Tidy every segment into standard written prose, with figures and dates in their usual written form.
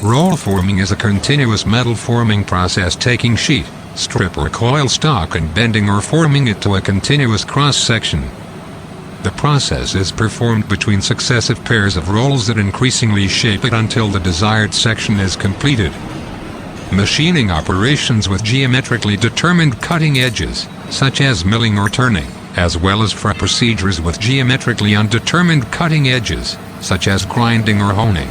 Roll forming is a continuous metal forming process taking sheet, strip or coil stock and bending or forming it to a continuous cross-section. The process is performed between successive pairs of rolls that increasingly shape it until the desired section is completed. Machining operations with geometrically determined cutting edges, such as milling or turning, as well as for procedures with geometrically undetermined cutting edges, such as grinding or honing.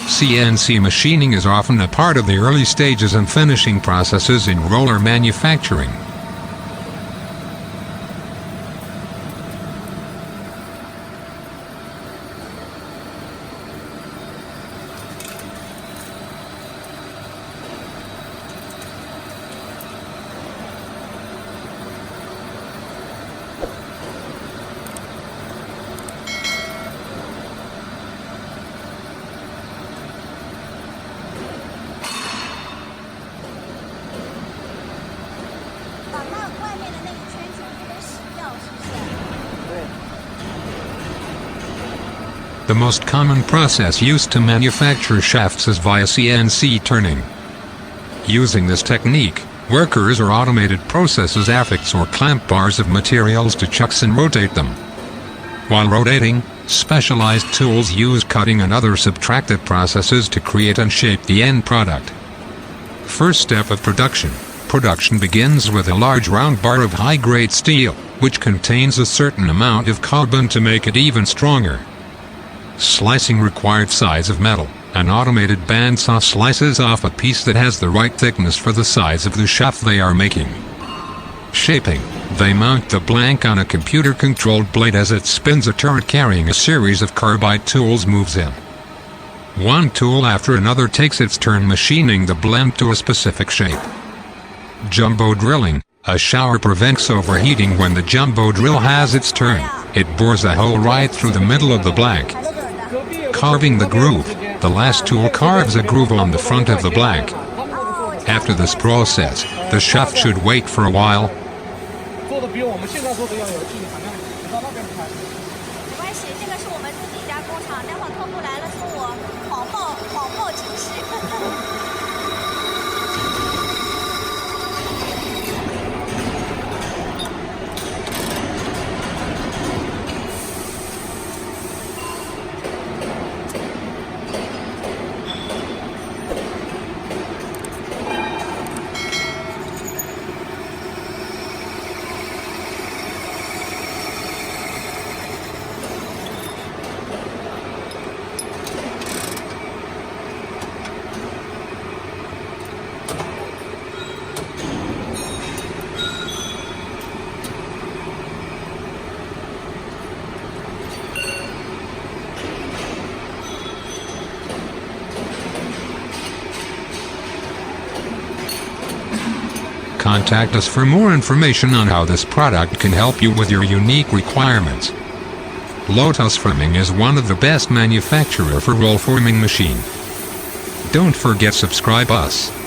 CNC machining is often a part of the early stages and finishing processes in roller manufacturing. The most common process used to manufacture shafts is via CNC turning. Using this technique, workers or automated processes affix or clamp bars of materials to chucks and rotate them. While rotating, specialized tools use cutting and other subtractive processes to create and shape the end product. First step of production. Production begins with a large round bar of high-grade steel, which contains a certain amount of carbon to make it even stronger. Slicing required size of metal. An automated bandsaw slices off a piece that has the right thickness for the size of the shaft they are making. Shaping. They mount the blank on a computer-controlled blade as it spins a turret carrying a series of carbide tools moves in. One tool after another takes its turn machining the blank to a specific shape. Jumbo drilling. A shower prevents overheating when the jumbo drill has its turn. It bores a hole right through the middle of the blank. Carving the groove. The last tool carves a groove on the front of the blank. After this process, the shaft should wait for a while. Contact us for more information on how this product can help you with your unique requirements. Lotus Forming is one of the best manufacturer for roll forming machine. Don't forget subscribe us.